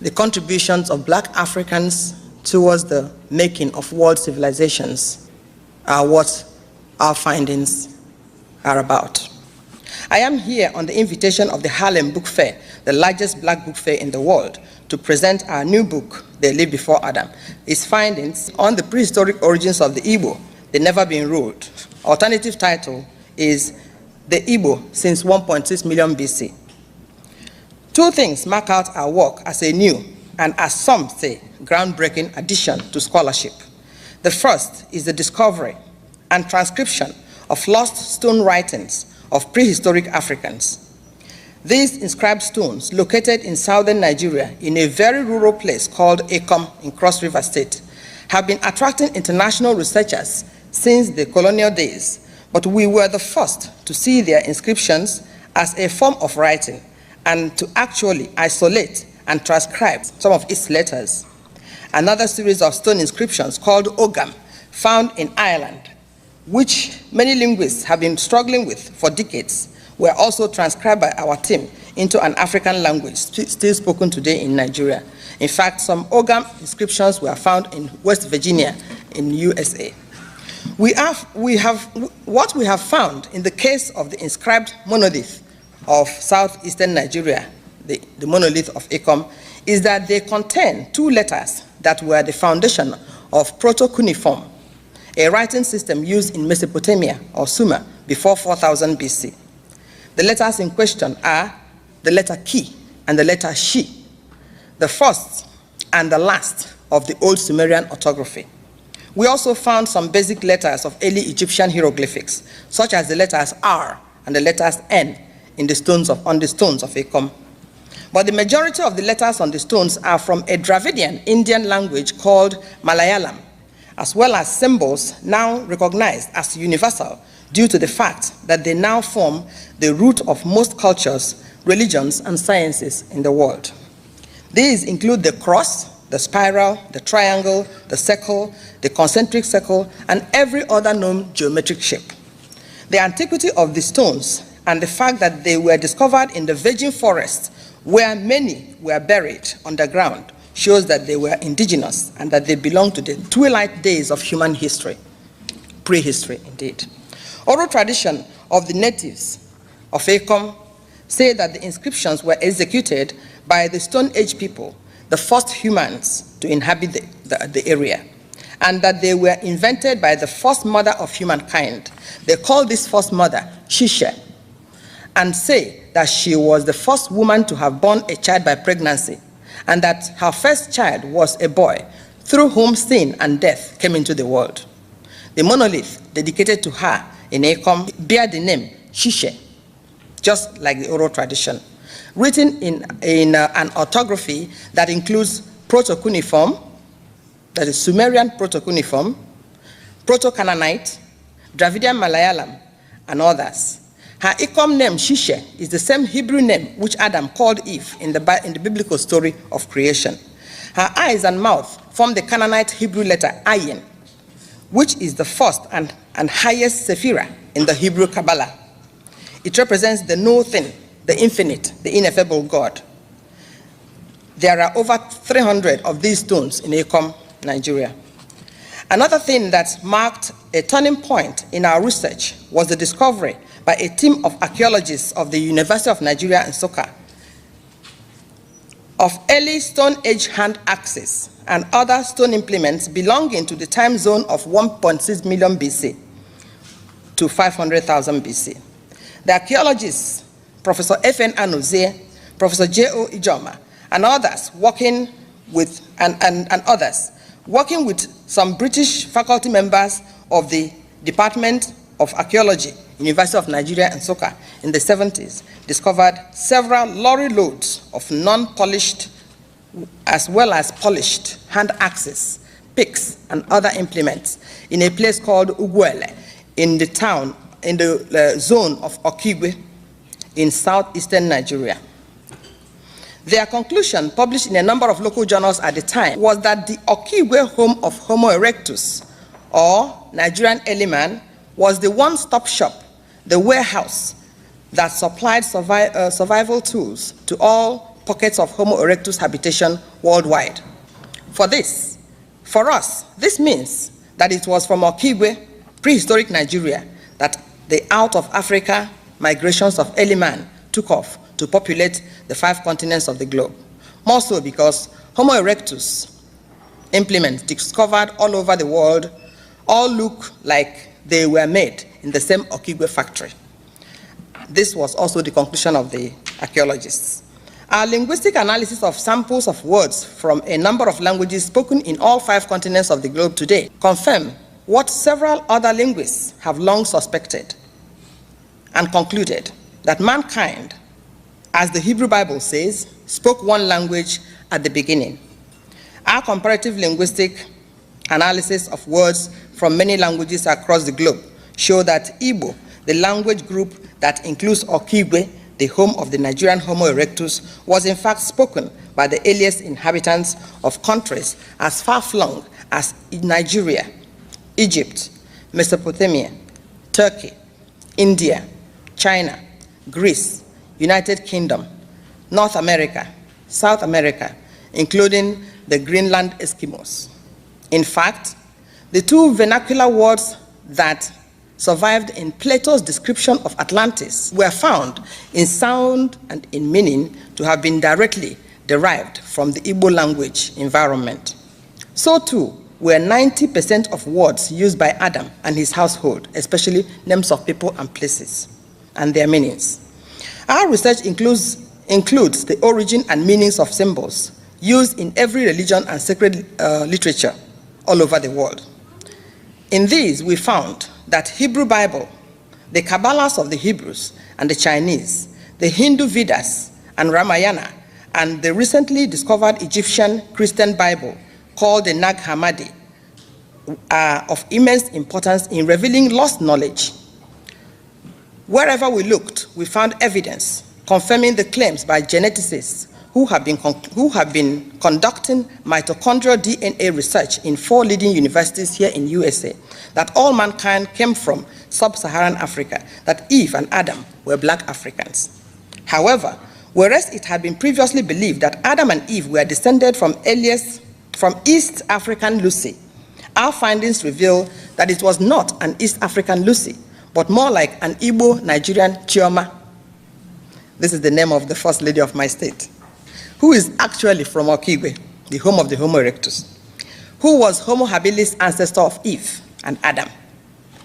the contributions of Black Africans towards the making of world civilizations are what our findings are about. I am here on the invitation of the Harlem Book Fair, the largest Black book fair in the world, to present our new book, They Lived Before Adam. Its findings on the prehistoric origins of the Igbo, they never been ruled. Alternative title is The Igbo Since 1.6 Million BC. Two things mark out our work as a new and, as some say, groundbreaking addition to scholarship. The first is the discovery and transcription of lost stone writings of prehistoric Africans. These inscribed stones, located in southern Nigeria in a very rural place called Igbos in Cross River State, have been attracting international researchers since the colonial days, but we were the first to see their inscriptions as a form of writing and to actually isolate and transcribe some of its letters. Another series of stone inscriptions called Ogam, found in Ireland, which many linguists have been struggling with for decades, were also transcribed by our team into an African language still spoken today in Nigeria. In fact, some Ogam inscriptions were found in West Virginia in USA. What we have found in the case of the inscribed monolith of southeastern Nigeria, the monolith of Igbos, is that they contain two letters that were the foundation of proto-cuneiform, a writing system used in Mesopotamia or Sumer before 4000 BC. The letters in question are the letter Ki and the letter Shi, the first and the last of the old Sumerian orthography. We also found some basic letters of early Egyptian hieroglyphics, such as the letters R and the letters N on the stones of Igbos. But the majority of the letters on the stones are from a Dravidian Indian language called Malayalam, as well as symbols now recognized as universal due to the fact that they now form the root of most cultures, religions, and sciences in the world. These include the cross, the spiral, the triangle, the circle, the concentric circle, and every other known geometric shape. The antiquity of the stones and the fact that they were discovered in the virgin forest where many were buried underground shows that they were indigenous and that they belong to the twilight days of human history, prehistory indeed. Oral tradition of the natives of Igbos say that the inscriptions were executed by the Stone Age people, the first humans to inhabit the area, and that they were invented by the first mother of humankind. They call this first mother Shishe, and say that she was the first woman to have borne a child by pregnancy, and that her first child was a boy, through whom sin and death came into the world. The monolith dedicated to her in Igbos bear the name Shishe, just like the oral tradition, written in an orthography that includes proto-cuneiform, that is Sumerian proto-cuneiform, proto-Canaanite, Dravidian Malayalam, and others. Her Igbos name, Shishe, is the same Hebrew name which Adam called Eve in the biblical story of creation. Her eyes and mouth form the Canaanite Hebrew letter Ayin, which is the first and highest sephira in the Hebrew Kabbalah. It represents the no thing, the infinite, the ineffable God. There are over 300 of these stones in Igbos, Nigeria. Another thing that marked a turning point in our research was the discovery by a team of archaeologists of the University of Nigeria in Nsukka of early Stone Age hand axes and other stone implements belonging to the time zone of 1.6 million BC to 500,000 BC. The archaeologists, Professor F.N. Anozie, Professor J.O. Ijoma, and others working with some British faculty members of the Department of Archaeology, University of Nigeria in Nsukka in the 70s, discovered several lorry loads of non-polished as well as polished hand axes, picks, and other implements in a place called Ugwele in the zone of Okigwe in southeastern Nigeria. Their conclusion, published in a number of local journals at the time, was that the Okigwe home of Homo erectus, or Nigerian early man, was the one-stop shop, the warehouse that supplied survival tools to all pockets of Homo erectus habitation worldwide. For us, this means that it was from Okigwe, prehistoric Nigeria, that the out of Africa migrations of early man took off to populate the 5 continents of the globe. More so because Homo erectus implements discovered all over the world all look like they were made in the same Okigwe factory. This was also the conclusion of the archaeologists. Our linguistic analysis of samples of words from a number of languages spoken in all 5 continents of the globe today confirm what several other linguists have long suspected and concluded, that mankind, as the Hebrew Bible says, spoke one language at the beginning. Our comparative linguistic analysis of words from many languages across the globe show that Igbo, the language group that includes Okigwe, the home of the Nigerian Homo erectus, was in fact spoken by the earliest inhabitants of countries as far-flung as Nigeria, Egypt, Mesopotamia, Turkey, India, China, Greece, United Kingdom, North America, South America, including the Greenland Eskimos. In fact, the 2 vernacular words that survived in Plato's description of Atlantis were found in sound and in meaning to have been directly derived from the Igbo language environment. So too were 90% of words used by Adam and his household, especially names of people and places and their meanings. Our research includes the origin and meanings of symbols used in every religion and sacred literature all over the world. In these, we found that Hebrew Bible, the Kabbalahs of the Hebrews and the Chinese, the Hindu Vedas and Ramayana, and the recently discovered Egyptian Christian Bible called the Nag Hammadi are of immense importance in revealing lost knowledge. Wherever we looked, we found evidence confirming the claims by geneticists who have been conducting mitochondrial DNA research in 4 leading universities here in USA, that all mankind came from sub-Saharan Africa, that Eve and Adam were black Africans. However, whereas it had been previously believed that Adam and Eve were descended from East African Lucy, our findings reveal that it was not an East African Lucy, but more like an Igbo Nigerian Chioma. This is the name of the first lady of my state, who is actually from Okigwe, the home of the Homo erectus, who was Homo habilis, ancestor of Eve and Adam.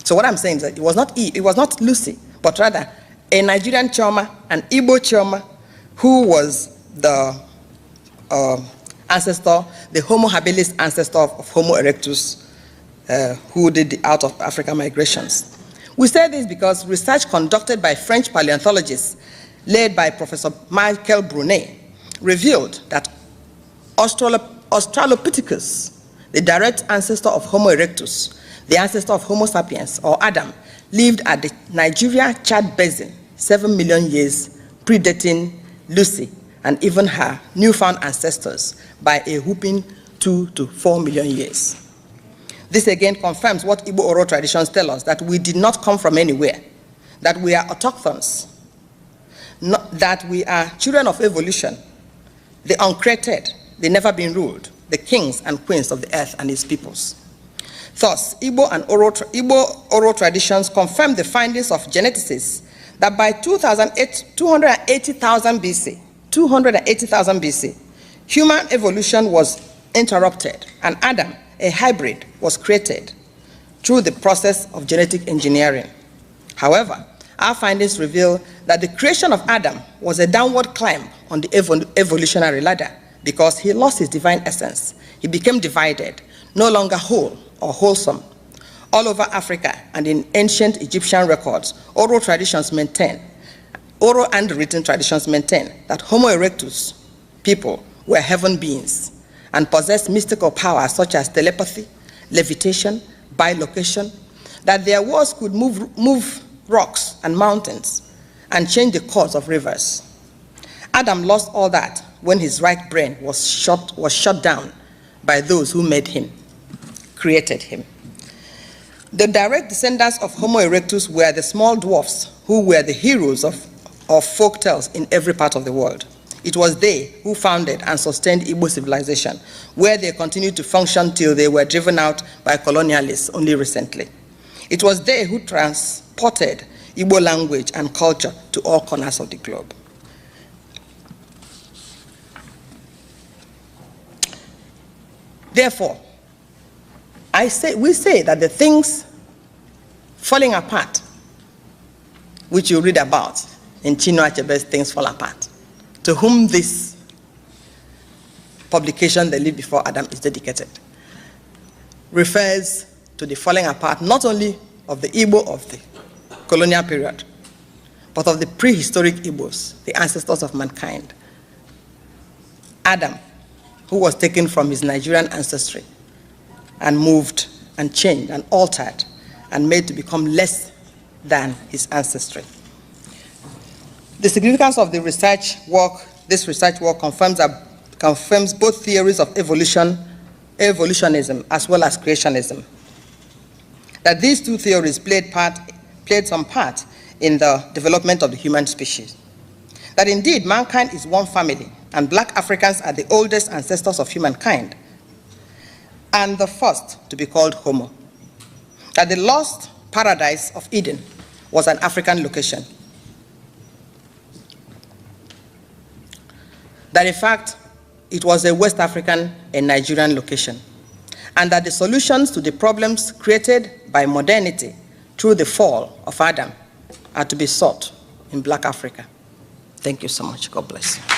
So what I'm saying is that it was not Eve, it was not Lucy, but rather a Nigerian Chioma, an Igbo Chioma, who was the ancestor, the Homo habilis ancestor of Homo erectus, who did the out of Africa migrations. We say this because research conducted by French paleontologists, led by Professor Michael Brunet, revealed that Australopithecus, the direct ancestor of Homo erectus, the ancestor of Homo sapiens, or Adam, lived at the Nigeria-Chad basin 7 million years, predating Lucy and even her newfound ancestors by a whopping 2 to 4 million years. This again confirms what Igbo oral traditions tell us, that we did not come from anywhere, that we are autochthons, that we are children of evolution, the uncreated, the never been ruled, the kings and queens of the earth and its peoples. Thus, Igbo oral traditions confirm the findings of geneticists that by 280,000 BC, human evolution was interrupted, and Adam, a hybrid, was created through the process of genetic engineering. However, our findings reveal that the creation of Adam was a downward climb on the evolutionary ladder because he lost his divine essence. He became divided, no longer whole or wholesome. All over Africa and in ancient Egyptian records, oral and written traditions maintain that Homo erectus people were heaven beings and possessed mystical powers such as telepathy, levitation, bilocation, that their words could move rocks and mountains and change the course of rivers. Adam lost all that when his right brain was shut down by those who made him, created him. The direct descendants of Homo erectus were the small dwarfs who were the heroes of folk tales in every part of the world. It was they who founded and sustained Igbo civilization, where they continued to function till they were driven out by colonialists only recently. It was they who transported Igbo language and culture to all corners of the globe. Therefore, we say that the things falling apart, which you read about in Chinua Achebe's Things Fall Apart, to whom this publication, The Live Before Adam, is dedicated, refers to the falling apart not only of the Igbo of the colonial period, but of the prehistoric Igbos, the ancestors of mankind. Adam, who was taken from his Nigerian ancestry and moved and changed and altered and made to become less than his ancestry. The significance of the research work, this research work confirms both theories of evolutionism as well as creationism. That these two theories played some part in the development of the human species. That indeed mankind is one family, and black Africans are the oldest ancestors of humankind, and the first to be called Homo. That the lost paradise of Eden was an African location. That in fact, it was a West African and Nigerian location. And that the solutions to the problems created by modernity through the fall of Adam are to be sought in black Africa. Thank you so much. God bless you.